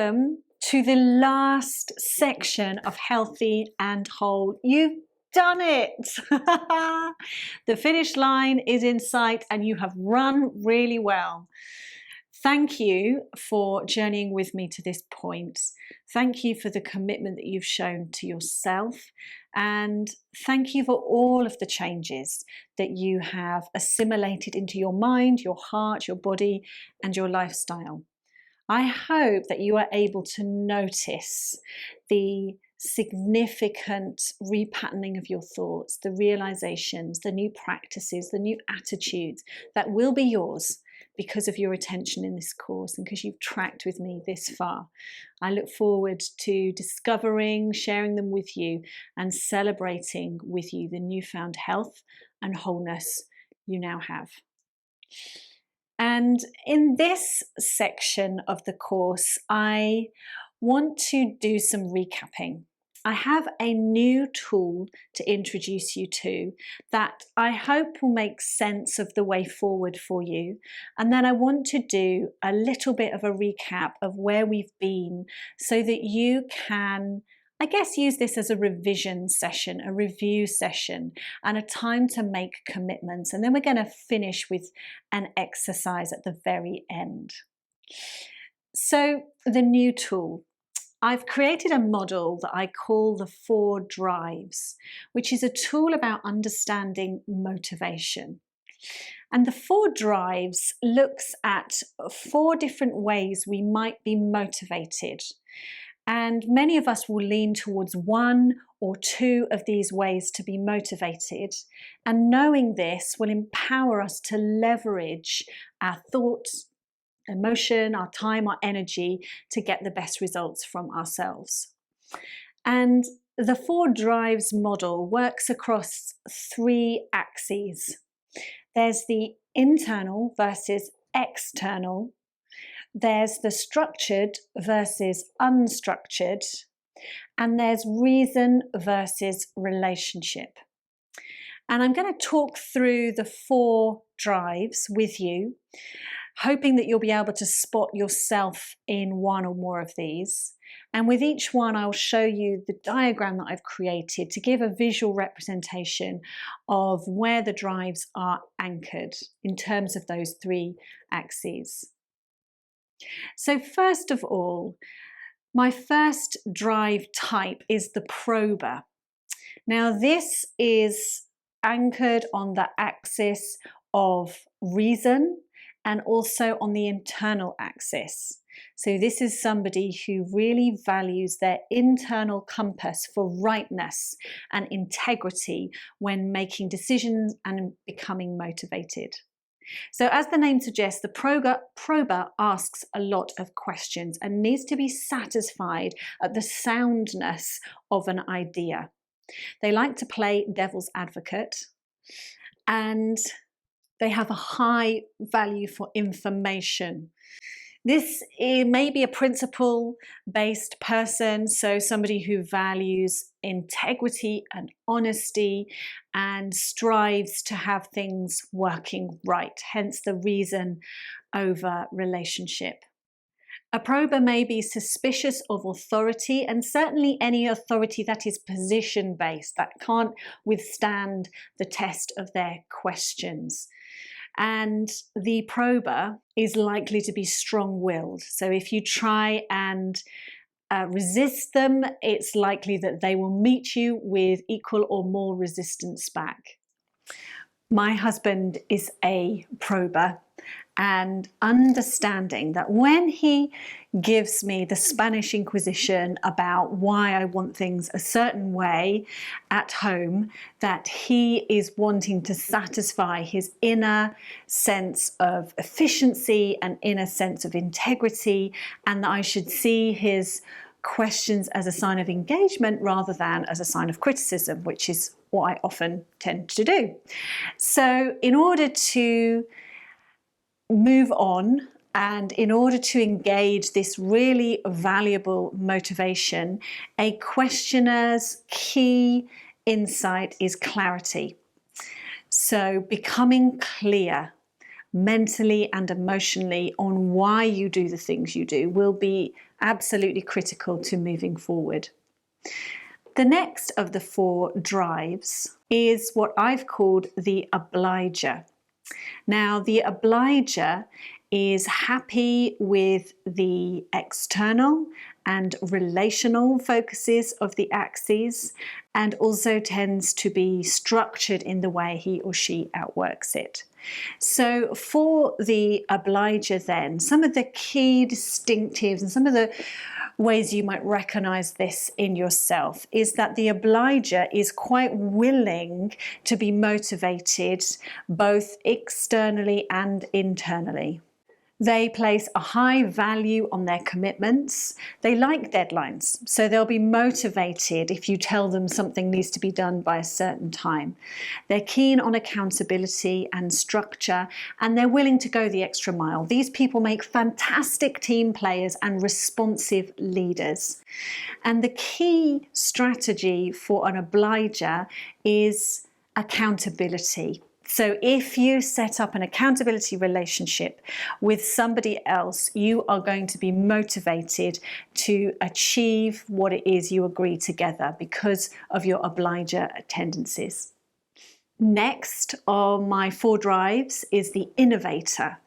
Welcome to the last section of Healthy and Whole. You've done it! The finish line is in sight and you have run really well. Thank you for journeying with me to this point. Thank you for the commitment that you've shown to yourself, and thank you for all of the changes that you have assimilated into your mind, your heart, your body, and your lifestyle. I hope that you are able to notice the significant repatterning of your thoughts, the realizations, the new practices, the new attitudes that will be yours because of your attention in this course and because you've tracked with me this far. I look forward to discovering, sharing them with you, and celebrating with you the newfound health and wholeness you now have. And in this section of the course, I want to do some recapping. I have a new tool to introduce you to that I hope will make sense of the way forward for you. And then I want to do a little bit of a recap of where we've been so that you can, I guess, use this as a revision session, a review session, and a time to make commitments. And then we're going to finish with an exercise at the very end. So the new tool. I've created a model that I call the 4 drives, which is a tool about understanding motivation. And the 4 drives looks at 4 different ways we might be motivated. And many of us will lean towards 1 or 2 of these ways to be motivated. And knowing this will empower us to leverage our thoughts, emotion, our time, our energy to get the best results from ourselves. And the 4 drives model works across 3 axes. There's the internal versus external. There's the structured versus unstructured. And there's reason versus relationship. And I'm going to talk through the 4 drives with you, hoping that you'll be able to spot yourself in 1 or more of these. And with each one, I'll show you the diagram that I've created to give a visual representation of where the drives are anchored in terms of those 3 axes. So first of all, my first drive type is the prober. Now this is anchored on the axis of reason and also on the internal axis. So this is somebody who really values their internal compass for rightness and integrity when making decisions and becoming motivated. So as the name suggests, the prober asks a lot of questions and needs to be satisfied at the soundness of an idea. They like to play devil's advocate, and they have a high value for information. This may be a principle-based person, so somebody who values integrity and honesty and strives to have things working right, hence the reason over relationship. A prober may be suspicious of authority, and certainly any authority that is position-based, that can't withstand the test of their questions. And the prober is likely to be strong-willed. So if you try and resist them, it's likely that they will meet you with equal or more resistance back. My husband is a prober, and understanding that when he gives me the Spanish Inquisition about why I want things a certain way at home, that he is wanting to satisfy his inner sense of efficiency and inner sense of integrity, and that I should see his questions as a sign of engagement rather than as a sign of criticism, which is what I often tend to do. So in order to move on and in order to engage this really valuable motivation, a questioner's key insight is clarity. So becoming clear mentally and emotionally on why you do the things you do will be absolutely critical to moving forward. The next of the 4 drives is what I've called the obliger. Now, the obliger is happy with the external and relational focuses of the axes, and also tends to be structured in the way he or she outworks it. So for the obliger then, some of the key distinctives and some of the ways you might recognize this in yourself is that the obliger is quite willing to be motivated both externally and internally. They place a high value on their commitments. They like deadlines, so they'll be motivated if you tell them something needs to be done by a certain time. They're keen on accountability and structure, and they're willing to go the extra mile. These people make fantastic team players and responsive leaders. And the key strategy for an obliger is accountability. So if you set up an accountability relationship with somebody else, you are going to be motivated to achieve what it is you agree together because of your obliger tendencies. Next on my 4 drives is the innovator.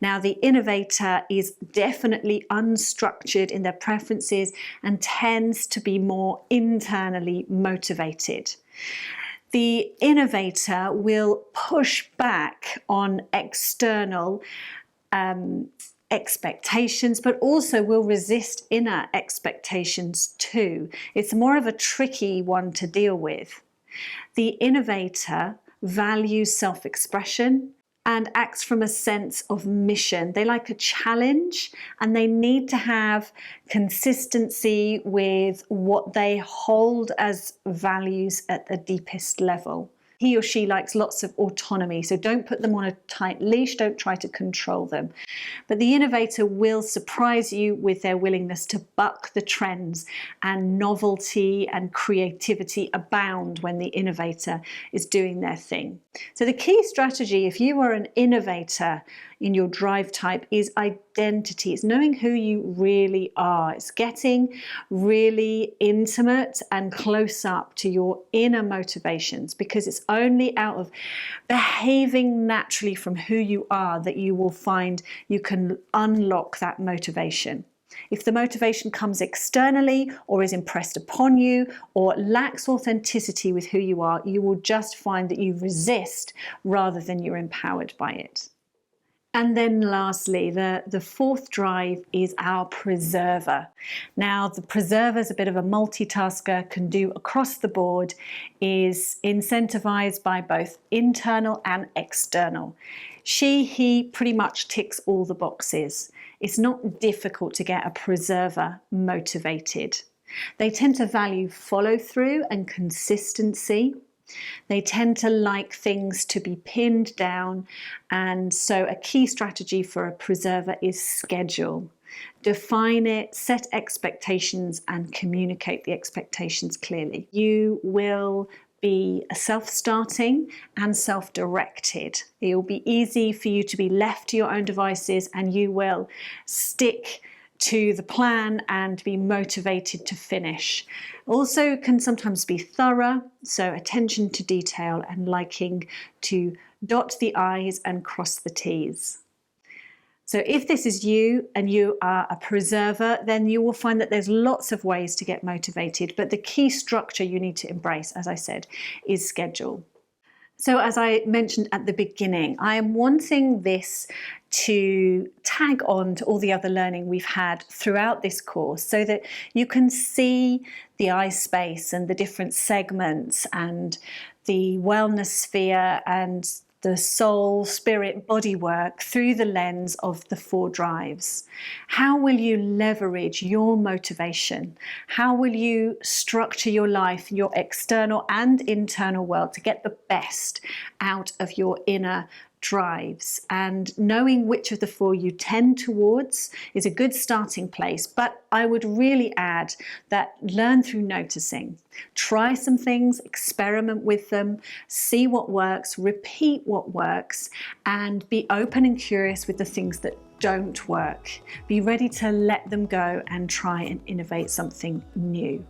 Now, the innovator is definitely unstructured in their preferences and tends to be more internally motivated. The innovator will push back on external expectations, but also will resist inner expectations too. It's more of a tricky one to deal with. The innovator values self-expression and acts from a sense of mission. They like a challenge, and they need to have consistency with what they hold as values at the deepest level. He or she likes lots of autonomy, so don't put them on a tight leash, don't try to control them. But the innovator will surprise you with their willingness to buck the trends, and novelty and creativity abound when the innovator is doing their thing. So the key strategy, if you are an innovator in your drive type, is identity. It's knowing who you really are. It's getting really intimate and close up to your inner motivations, because it's only out of behaving naturally from who you are that you will find you can unlock that motivation. If the motivation comes externally or is impressed upon you or lacks authenticity with who you are, you will just find that you resist rather than you're empowered by it. And then lastly, the 4th drive is our preserver. Now, the preserver is a bit of a multitasker, can do across the board, is incentivized by both internal and external. He pretty much ticks all the boxes. It's not difficult to get a preserver motivated. They tend to value follow-through and consistency. They tend to like things to be pinned down, and so a key strategy for a preserver is schedule. Define it, set expectations, and communicate the expectations clearly. You will be self-starting and self-directed. It will be easy for you to be left to your own devices, and you will stick to the plan and be motivated to finish. Also can sometimes be thorough, so attention to detail and liking to dot the I's and cross the T's. So if this is you and you are a preserver, then you will find that there's lots of ways to get motivated, but the key structure you need to embrace, as I said, is schedule. So as I mentioned at the beginning, I am wanting this to tag on to all the other learning we've had throughout this course so that you can see the eye space and the different segments and the wellness sphere and the soul, spirit, body work through the lens of the 4 drives. How will you leverage your motivation? How will you structure your life, your external and internal world, to get the best out of your inner drives? And knowing which of the 4 you tend towards is a good starting place, but I would really add that learn through noticing. Try some things, experiment with them, see what works, repeat what works, and be open and curious with the things that don't work. Be ready to let them go and try and innovate something new.